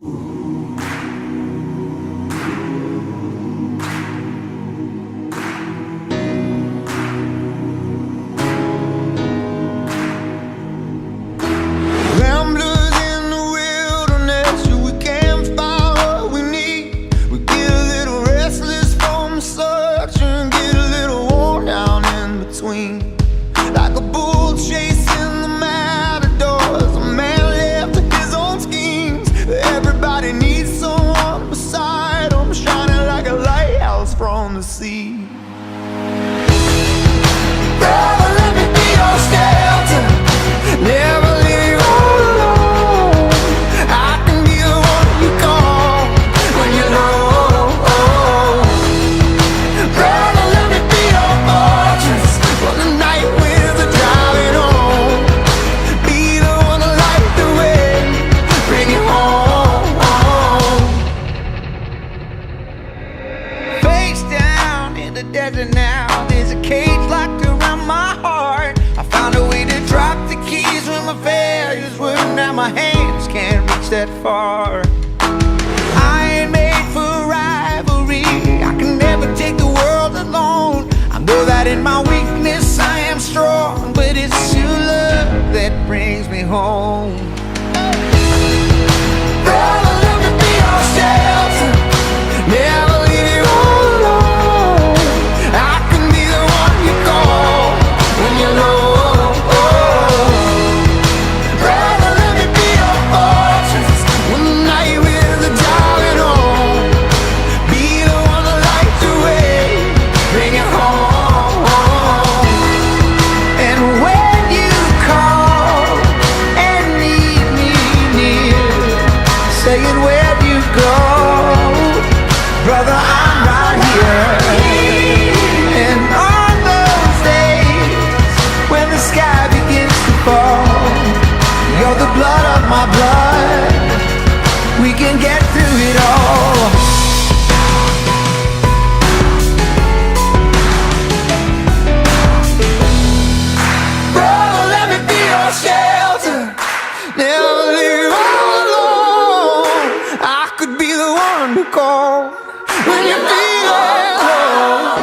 Ramblers in the wilderness, we can't find what we need. We get a little restless from the search and get a little worn down in between. Like a bull chasing the matadors, a man left to his own schemes. Everybody needs someone beside him, shining like a lighthouse from the sea. Brother, let me be your shelter, never leave you all alone. I can be the one you call when you're low. Brother, let me be your fortress for the night winds are driving on. Be the one to light the way, bring you home. Face down in the desert now, there's a cage locked around my heart. I found a way to drop the keys when my failures were. Now my hands can't reach that far. I ain't made for rivalry, I can never take the world alone. I know that in my weakness I am strong, but it's your love that brings me home. Brother, let me be your shelter, never leave you all alone. I can be the one you call when you're low. Brother, let me be your fortress when the night winds are driving on. Be the one to light the way, bring it home. And when you call and need me near, saying where you go, brother, I'm right here. And on those days when the sky begins to fall, you're the blood of my blood, we can get through it all. Brother, let me be your shelter, never leave you all alone. I could be the one to call when you feel alone.